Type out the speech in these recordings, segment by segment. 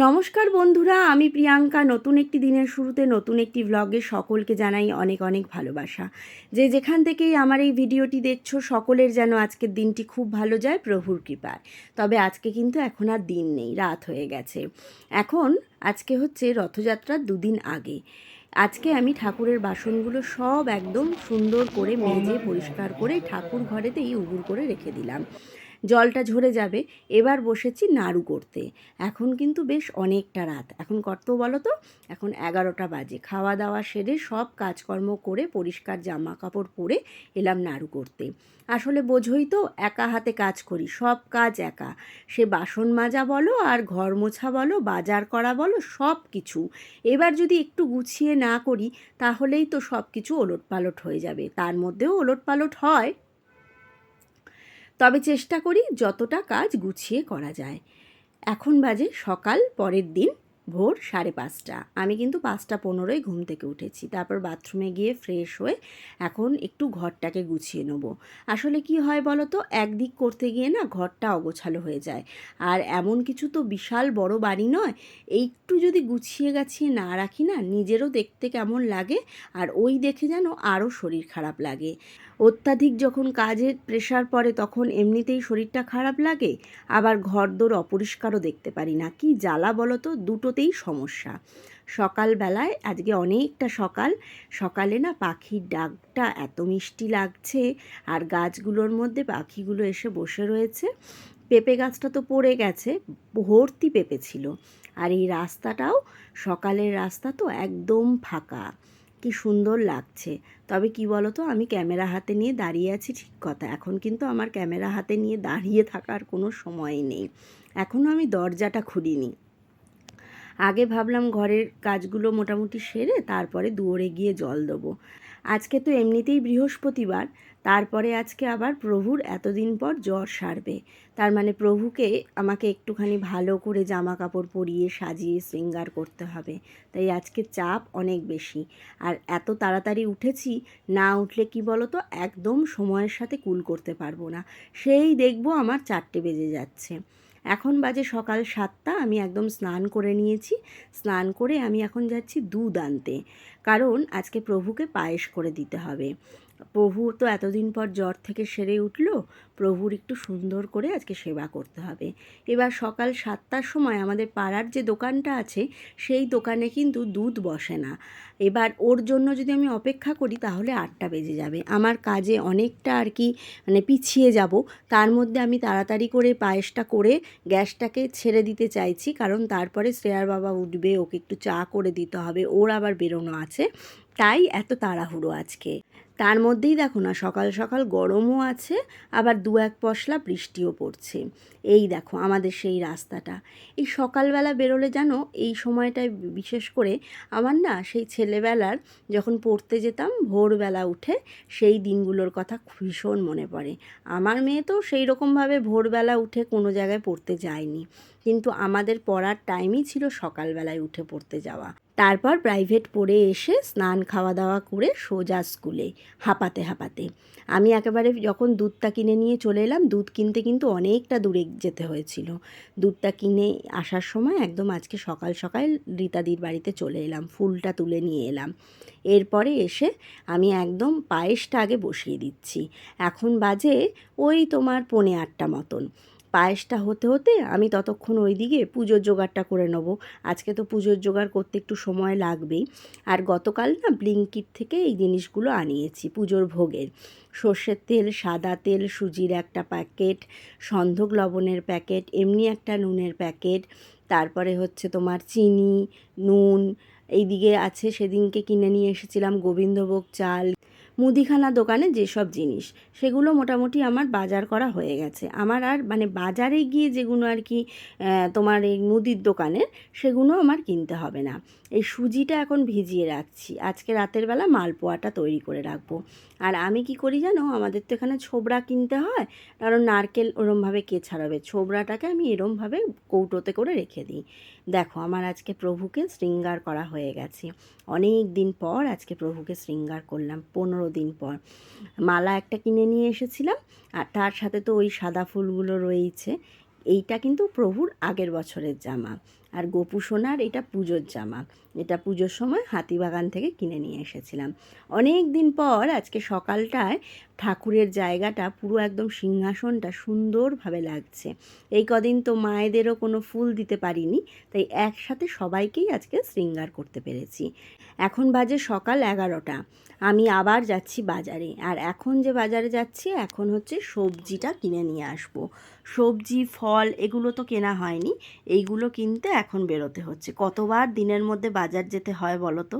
নমস্কার বন্ধুরা, আমি প্রিয়াঙ্কা। নতুন একটি দিনের শুরুতে নতুন একটি ভ্লগে সকলকে জানাই অনেক অনেক ভালোবাসা। যে যেখান থেকেই আমার এই ভিডিওটি দেখছো, সকলের যেন আজকের দিনটি খুব ভালো যায় প্রভুর কৃপায়। তবে আজকে কিন্তু এখন আর দিন নেই, রাত হয়ে গেছে। আজকে হচ্ছে রথযাত্রার দুদিন আগে। আজকে আমি ঠাকুরের বাসনগুলো সব একদম সুন্দর করে মেজে পরিষ্কার করে ঠাকুর ঘরেতেই উবুর করে রেখে দিলাম। জলটা ঝরে যাবে। এবার বসেছি নাড়ু করতে। এখন কিন্তু বেশ অনেকটা রাত। এখন কত বলো তো? এখন 11টা বাজে। খাওয়া দাওয়া সেরে সব কাজকর্ম করে পরিষ্কার জামা কাপড় পরে এলাম নাড়ু করতে। আসলে বোঝোই তো, একা হাতে কাজ করি, সব কাজ একা। সে বাসন মাজা বলো আর ঘর মোছা বলো, বাজার করা বলো, সব কিছু। এবার যদি একটু গুছিয়ে না করি তাহলেই তো সব কিছু ওলটপালট হয়ে যাবে। তার মধ্যেও ওলটপালট হয়, তবে চেষ্টা করি যতটা কাজ গুছিয়ে করা যায়। এখন বাজে সকাল পরের দিন ভোর 5:30। আমি কিন্তু 5:15 ঘুম থেকে উঠেছি। তারপর বাথরুমে গিয়ে ফ্রেশ হয়ে এখন একটু ঘরটাকে গুছিয়ে নেব। আসলে কি হয় বলো তো, একদিক করতে গিয়ে না ঘরটা অগোছালো হয়ে যায়। আর এমন কিছু তো বিশাল বড় বাড়ি নয়, একটু যদি গুছিয়ে গাছিয়ে না রাখি না, নিজেরও দেখতে কেমন লাগে, আর ওই দেখে যেন আরও শরীর খারাপ লাগে। অত্যাধিক যখন কাজের প্রেশার পড়ে তখন এমনিতেই শরীরটা খারাপ লাগে, আবার ঘরদোর অপরিষ্কারও দেখতে পারি না। কি জ্বালা বলো তো, দুটোতেই সমস্যা। সকালবেলায় আজকে অনেকটা সকালে না পাখির ডাকটা এত মিষ্টি লাগছে, আর গাছগুলোর মধ্যে পাখিগুলো এসে বসে রয়েছে। পেঁপে গাছটা তো পড়ে গেছে, ভর্তি পেঁপে ছিল। আর এই রাস্তাটাও, সকালের রাস্তা তো একদম ফাঁকা, কি সুন্দর লাগছে। তবে কি বলো তো, আমি ক্যামেরা হাতে নিয়ে দাঁড়িয়ে আছি ঠিক কথা, এখন কিন্তু আমার ক্যামেরা হাতে নিয়ে দাঁড়িয়ে থাকার কোনো সময় নেই। এখনও আমি দরজাটা খুলিনি। আগে ভাবলাম ঘরের কাজগুলো মোটামুটি সেরে তারপরে দুয়ারে গিয়ে জল দেবো। আজকে তো এমনিতেই বৃহস্পতিবার, তারপরে আজকে আবার প্রভুর এতদিন পর জ্বর সারবে। তার মানে প্রভুকে আমাকে একটুখানি ভালো করে জামা কাপড় পরিয়ে সাজিয়ে শৃঙ্গার করতে হবে। তাই আজকে চাপ অনেক বেশি। আর এত তাড়াতাড়ি উঠেছি, না উঠলে কি বলো তো, একদম সময়ের সাথে কুল করতে পারবো না। সেই দেখবো আমার 4টে বেজে যাচ্ছে। এখন বাজে সকাল 7টা। আমি একদম স্নান করে নিয়েছি। স্নান করে আমি এখন যাচ্ছি দুধ আনতে, কারণ আজকে প্রভুকে পায়েস করে দিতে হবে। প্রভু তো এতদিন পর জ্বর থেকে সেরে উঠলো, প্রভুর একটু সুন্দর করে আজকে সেবা করতে হবে। এবার সকাল 7টার সময় আমাদের পাড়ার যে দোকানটা আছে, সেই দোকানে কিন্তু দুধ বসে না। এবার ওর জন্য যদি আমি অপেক্ষা করি তাহলে 8টা বেজে যাবে। আমার কাজে অনেকটা আর কি পিছিয়ে যাব। তার মধ্যে আমি তাড়াতাড়ি করে পায়েসটা করে গ্যাসটাকে ছেড়ে দিতে চাইছি, কারণ তারপরে শ্রেয়ার বাবা উঠবে, ওকে একটু চা করে দিতে হবে, ওর আবার বেরোনো আছে। তাই এত তাড়াহুড়ো আজকে। তার মধ্যেই দেখো না, সকাল সকাল গরমও আছে, আবার 2-1 পশলা বৃষ্টিও পড়ছে। এই দেখো আমাদের সেই রাস্তাটা। এই সকালবেলা বেরোলে জানো, এই সময়টায় বিশেষ করে আমার না সেই ছেলেবেলার যখন পড়তে যেতাম ভোরবেলা উঠে, সেই দিনগুলোর কথা ভীষণ মনে পড়ে। আমার মেয়ে তো সেই রকমভাবে ভোরবেলা উঠে কোনো জায়গায় পড়তে যায়নি, কিন্তু আমাদের পড়ার টাইমই ছিল সকালবেলায় উঠে পড়তে যাওয়া। তারপর প্রাইভেট পড়ে এসে স্নান খাওয়া দাওয়া করে সোজা স্কুলে, হাঁপাতে হাঁপাতে। আমি একেবারে যখন দুধটা কিনে নিয়ে চলে এলাম, দুধ কিনতে কিন্তু অনেকটা দূরে যেতে হয়েছিল। দুধটা কিনে আসার সময় একদম আজকে সকাল সকাল রীতাদির বাড়িতে চলে এলাম, ফুলটা তুলে নিয়ে এলাম। এরপরে এসে আমি একদম পায়েসটা আগে বসিয়ে দিচ্ছি। এখন বাজে ওই তোমার 7:45 মতন। পায়েসটা হতে হতে আমি ততক্ষণ ওইদিকে পুজোর জোগাড়টা করে নেবো। আজকে তো পুজোর জোগাড় করতে একটু সময় লাগবেই। আর গতকাল না ব্লিঙ্কিট থেকে এই জিনিসগুলো আনিয়েছি পুজোর ভোগের। সর্ষের তেল, সাদা তেল, সুজির একটা প্যাকেট, সন্ধক লবণের প্যাকেট, এমনি একটা নুনের প্যাকেট, তারপরে হচ্ছে তোমার চিনি, নুন। এইদিকে আছে সেদিনকে কিনে নিয়ে এসেছিলাম গোবিন্দভোগ চাল। মুদিখানা দোকানে যেসব জিনিস, সেগুলো মোটামুটি আমার বাজার করা হয়ে গেছে। আমার আর বাজারে গিয়ে যেগুলো আর কি তোমার এই মুদির দোকানের, সেগুলো আমার কিনতে হবে না। এই সুজিটা এখন ভিজিয়ে রাখছি, আজকে রাতের বেলা মালপোয়াটা তৈরি করে রাখবো। আর আমি কি করি জানো, আমাদের তো এখানে ছোবড়া কিনতে হয়, কারণ নারকেল ওরমভাবে কে ছাড়াবে। ছোবড়াটাকে আমি এরমভাবে কৌটোতে করে রেখে দিই। দেখো আমার আজকে প্রভুকে শৃঙ্গার করা হয়ে গেছে। অনেক দিন পর আজকে প্রভুকে শৃঙ্গার করলাম, 15 দিন পর। মালা একটা কিনে নিয়ে এসেছিলাম, আর তার সাথে তো ওই সাদা ফুলগুলো রয়েছে। এইটা কিন্তু প্রভুর আগের বছরের জামা। আর গোপু সোনার এটা পুজোর জামা, এটা পুজোর সময় হাতিবাগান থেকে কিনে নিয়ে এসেছিলাম। অনেক দিন পর আজকে সকালটায় ঠাকুরের জায়গাটা পুরো একদম সিংহাসনটা সুন্দরভাবে লাগছে। এই কদিন তো মায়েদেরও কোনো ফুল দিতে পারিনি, তাই একসাথে সবাইকেই আজকে শৃঙ্গার করতে পেরেছি। এখন বাজে সকাল 11টা। আমি আবার যাচ্ছি বাজারে, আর এখন যে বাজারে যাচ্ছি এখন হচ্ছে সবজিটা কিনে নিয়ে আসবো। সবজি ফল এগুলো তো কেনা হয়নি, এইগুলো কিনতে এখন বেরোতে হচ্ছে। কতবার দিনের মধ্যে বাজার যেতে হয় বলো তো।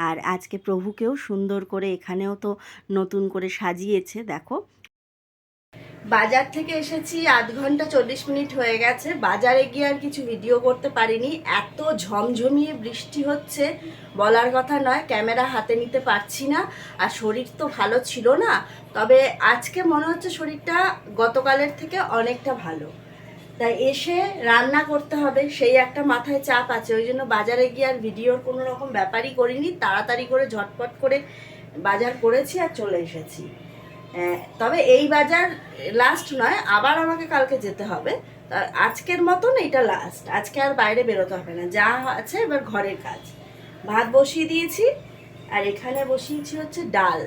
আর আজকে প্রভুকেও সুন্দর করে এখানেও তো নতুন করে সাজিয়েছে দেখো। বাজার থেকে এসেছি 8 ঘন্টা 40 মিনিট হয়ে গেছে। বাজারে গিয়ে আর কিছু ভিডিও করতে পারিনি, এত ঝমঝমিয়ে বৃষ্টি হচ্ছে বলার কথা নয়, ক্যামেরা হাতে নিতে পারছি না। আর শরীর তো ভালো ছিল না, তবে আজকে মনে হচ্ছে শরীরটা গতকালের থেকে অনেকটা ভালো। তাই এসে রান্না করতে হবে সেই একটা মাথায় চাপ আছে, ওই জন্য বাজারে গিয়ে আর ভিডিওর কোনো রকম ব্যাপারই করিনি। তাড়াতাড়ি করে ঝটপট করে বাজার করেছি আর চলে এসেছি। তবে এই বাজার লাস্ট নয়, আবার আমাকে কালকে যেতে হবে। আজকের মতন এটা লাস্ট, আজকে আর বাইরে বেরোতে হবে না, যা আছে এবার ঘরের কাজ। ভাত বসিয়ে দিয়েছি, আর এখানে বসিয়েছি হচ্ছে ডাল,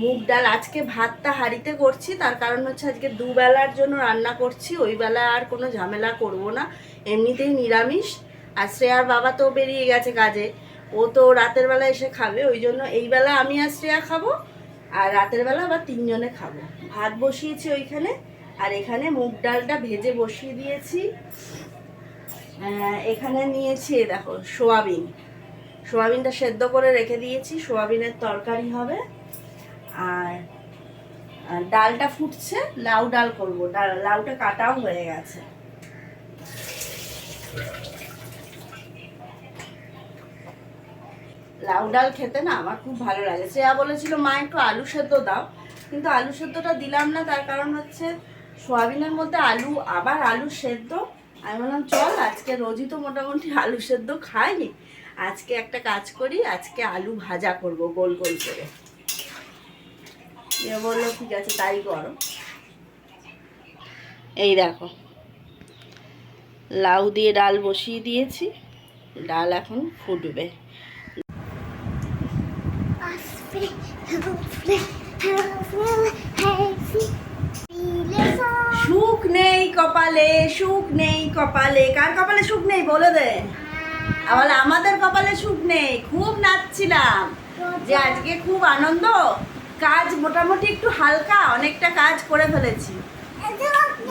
মুগ ডাল। আজকে ভাতটা হাঁড়িতে করছি, তার কারণ হচ্ছে আজকে দুবেলার জন্য রান্না করছি, ওই বেলা আর কোনো ঝামেলা করব না, এমনিতেই নিরামিষ। আর শ্রেয়ার বাবা তো বেরিয়ে গেছে কাজে, ও তো রাতের বেলা এসে খাবে, ওই জন্য এই বেলা আমি আর শ্রেয়া খাবো, আর রাতের বেলা আবার 3 জনে খাবো। ভাত বসিয়েছি ওইখানে, আর এখানে মুগ ডালটা ভেজে বসিয়ে দিয়েছি। এখানে নিয়েছি দেখো সোয়াবিন, সোয়াবিনটা সেদ্ধ করে রেখে দিয়েছি, সোয়াবিনের তরকারি হবে। আর ডালটা ফুটছে, লাউ ডাল করবো, লাউটা কাটাও হয়ে গেছে। লাউ ডাল খেতে না আমার খুব ভালো লাগে। শ্রেয়া বলেছিল মা একটু আলু সেদ্ধ দাও, কিন্তু আলু সেদ্ধটা দিলাম না, তার কারণ হচ্ছে সোয়াবিনের মধ্যে আলু, আবার আলু সেদ্ধ। আমি বললাম চল, আজকে রোজই তো মোটামুটি আলু সেদ্ধ খাইনি, আজকে একটা কাজ করি, আজকে আলু ভাজা করব গোল গোল করে। এ বললো ঠিক আছে তাই করো। এই দেখো লাউ দিয়ে ডাল বসিয়ে দিয়েছি, ডাল এখন ফুটবে। সুখ নেই কপালে, সুখ নেই কপালে, কার কপালে সুখ নেই বলে দে। আবার আমাদের কপালে সুখ নেই। খুব নাচছিলাম যে আজকে খুব আনন্দ, কাজ মোটামুটি একটু হালকা, অনেকটা কাজ করে ফেলেছি।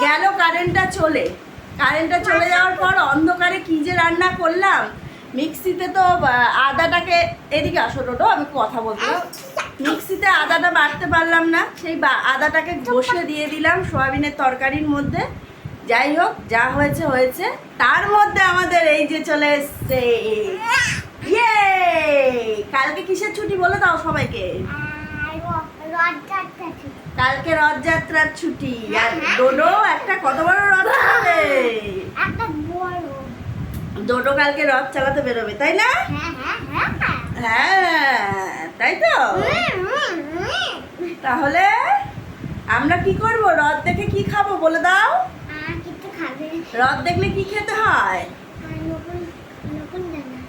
গেল কারেন্টটা চলে যাওয়ার পর অন্ধকারে কি যে রান্না করলাম। মিক্সিতে তো আদাটাকে, এদিকে আসো টোটো আমি কথা বলতে, মিক্সিতে আদাটা বাটতে পারলাম না, সেই আদাটাকে ঘষে দিয়ে দিলাম সোয়াবিনের তরকারির মধ্যে। যাই হোক, যা হয়েছে হয়েছে। তার মধ্যে আমাদের এই যে চলে এসছে, ইয়ে, কালকে কিসের ছুটি বলে দাও সবাইকে। কালকে রথযাত্রার ছুটি। আর ডোডো একটা কত বড় রথ চালাবে, ডোডো কালকে রথ চালাতে বেরোবে, তাই না? হ্যাঁ তাই তো। তাহলে আমরা কি করব, রথ দেখে কি খাবো বলে দাও। রথ দেখলে কি খেতে হয়?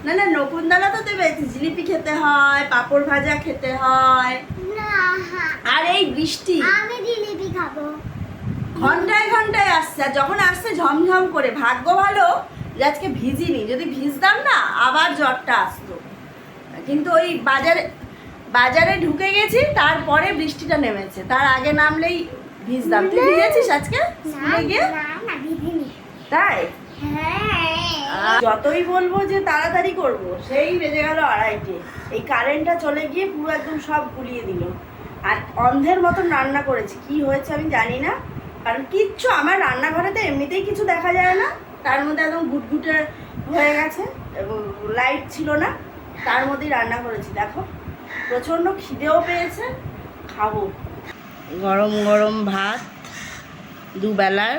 না না, নকুনদানা তো দেবে, জিলিপি খেতে হয়, পাঁপড় ভাজা খেতে হয়। আর এই বৃষ্টি, আমি জিলিপি খাবো। ঘন্টায় ঘন্টায় আসছে, আর যখন আসছে ঝমঝম করে। ভাগ্য ভালো যে আজকে ভিজিনি, যদি ভিজতাম না আবার জ্বরটা আসতো। কিন্তু ওই বাজারে ঢুকে গেছি, তারপরে বৃষ্টিটা নেমেছে, তার আগে নামলেই ভিজতাম। তুই ভিজেছিস আজকে স্কুলে গিয়ে? তাই যতই বলবো যে তাড়াতাড়ি করব, সেই বেজে গেল 2:30। এই কারেন্টটা চলে গিয়ে পুরো একদম সব গুলিয়ে দিল। আর অন্ধের মতন রান্না করেছি, কি হয়েছে আমি জানি না, কারণ কিচ্ছু আমার রান্নাঘরেতে এমনিতেই কিছু দেখা যায় না, তার মধ্যে একদম গুটগুটে হয়ে গেছে, এবং লাইট ছিল না, তার মধ্যেই রান্না করেছি। দেখো প্রচণ্ড খিদেও পেয়েছে, খাবো। গরম গরম ভাত দুবেলার,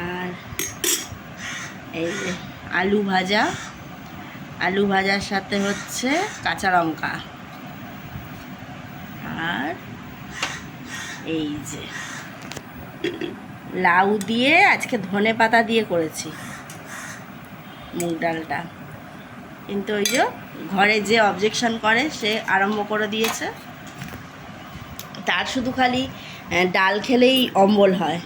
আর এই যে আলু ভাজা, আলু ভাজার সাথে হচ্ছে কাঁচা লঙ্কা, আর এই যে লাউ দিয়ে আজকে ধনে পাতা দিয়ে করেছি মুগ ডালটা, কিন্তু ওই যে ঘরে যে অবজেকশন করে সে আরম্ভ করে দিয়েছে, তার শুধু খালি ডাল খেলেই অম্বল হয়।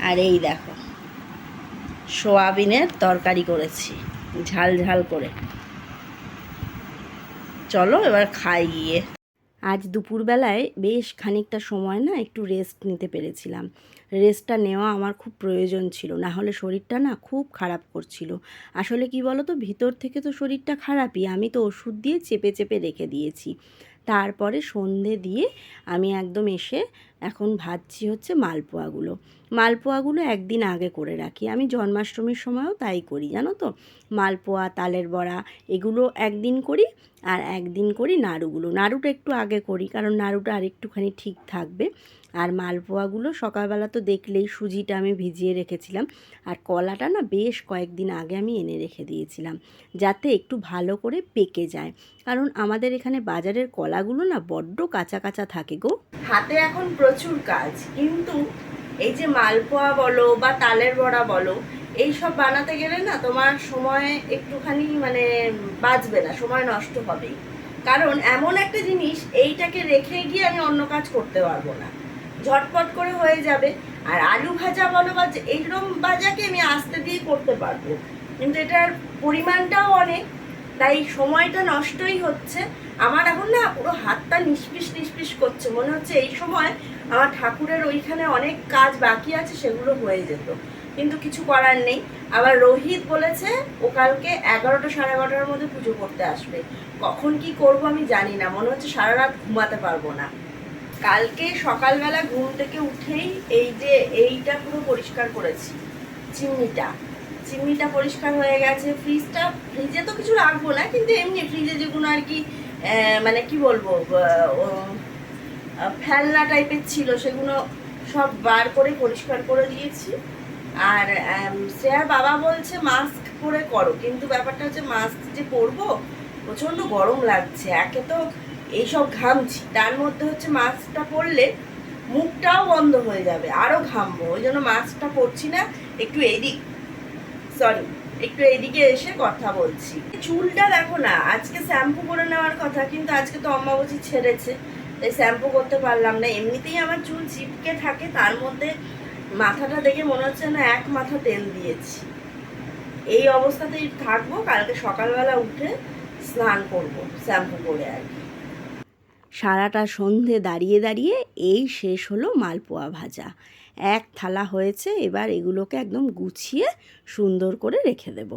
আর এই দেখো সোয়াবিনের তরকারি করেছি ঝাল ঝাল করে। চলো এবার খাই গিয়ে। আজ দুপুরবেলায় বেশ খানিকটা সময় না একটু রেস্ট নিতে পেরেছিলাম। রেস্টটা নেওয়া আমার খুব প্রয়োজন ছিল, না হলে শরীরটা না খুব খারাপ করছিল। আসলে কি বলো তো, ভিতর থেকে তো শরীরটা খারাপই, আমি তো ওষুধ দিয়ে চেপে চেপে রেখে দিয়েছি। তারপরে সন্ধে দিয়ে আমি একদম এসে এখন ভাজছি হচ্ছে মালপোয়াগুলো একদিন আগে করে রাখি। আমি জন্মাষ্টমীর সময়ও তাই করি, জানো তো। মালপোয়া, তালের বড়া এগুলো একদিন করি, আর একদিন করি নাড়ুটা একটু আগে করি, কারণ নাড়ুটা আরেকটুখানি ঠিক থাকবে। আর মালপোয়াগুলো সকালবেলা তো দেখলেই সুজিটা আমি ভিজিয়ে রেখেছিলাম, আর কলাটা না বেশ কয়েকদিন আগে আমি এনে রেখে দিয়েছিলাম, যাতে একটু ভালো করে পেকে যায়। কারণ আমাদের এখানে বাজারের কলাগুলো না বড্ড কাঁচা কাঁচা থাকে গো। হাতে এখন প্রচুর কাজ, কিন্তু এই যে মালপোয়া বলো বা তালের বড়া বলো, এইসব বানাতে গেলে না তোমার সময় একটুখানি মানে বাঁচবে না, সময় নষ্ট হবেই। কারণ এমন একটা জিনিস, এইটাকে রেখে গিয়ে আমি অন্য কাজ করতে পারবো না, ঝটপট করে হয়ে যাবে। আর আলু ভাজা বলো বা এইরকম ভাজাকে আমি আস্তে দিয়ে করতে পারবো, কিন্তু এটার পরিমাণটাও অনেক, তাই সময়টা নষ্টই হচ্ছে। আমার এখন না পুরো হাতটা নিষ্পিস নিষ্পিস করছে, মনে হচ্ছে এই সময় আমার ঠাকুরের ওইখানে অনেক কাজ বাকি আছে, সেগুলো হয়ে যেত, কিন্তু কিছু করার নেই। আবার রোহিত বলেছে ও কালকে 11টা 11:30টার মধ্যে পুজো করতে আসবে। কখন কি করব আমি জানি না, মনে হচ্ছে সারা রাত ঘুমাতে পারবো না। কালকে সকালবেলা ঘুম থেকে উঠেই এই যে এইটা পুরো পরিষ্কার করেছি, চিমনিটা পরিষ্কার হয়ে গেছে। ফ্রিজে তো কিছু রাখবো না, কিন্তু এমনি ফ্রিজে যেগুলো আর কি মানে কি বলবো ফেলনা টাইপের ছিল, সেগুলো সব বার করে পরিষ্কার করে দিয়েছি। আর শ্রেয়ার বাবা বলছে মাস্ক পরে করো, কিন্তু ব্যাপারটা হচ্ছে মাস্ক যে পরবো, প্রচণ্ড গরম লাগছে, একে তো এইসব ঘামছি, তার মধ্যে হচ্ছে মাস্কটা পরলে মুখটাও বন্ধ হয়ে যাবে, আরও ঘামবো, ওই জন্য মাস্কটা পরছি না। একটু এইদিকে এসে কথা বলছি। চুলটা দেখো না, আজকে শ্যাম্পু করে নেওয়ার কথা, কিন্তু আজকে তো অম্বাবচী ছেড়েছে, তাই শ্যাম্পু করতে পারলাম না। এমনিতেই আমার চুল চিপকে থাকে, তার মধ্যে মাথাটা দেখে মনে হচ্ছে না এক মাথা তেল দিয়েছি। এই অবস্থাতেই থাকবো, কালকে সকালবেলা উঠে স্নান করব শ্যাম্পু করে। আর সারাটা সন্ধে দাঁড়িয়ে দাঁড়িয়ে এই শেষ হলো মালপোয়া ভাজা, এক থালা হয়েছে। এবার এগুলোকে একদম গুছিয়ে সুন্দর করে রেখে দেব।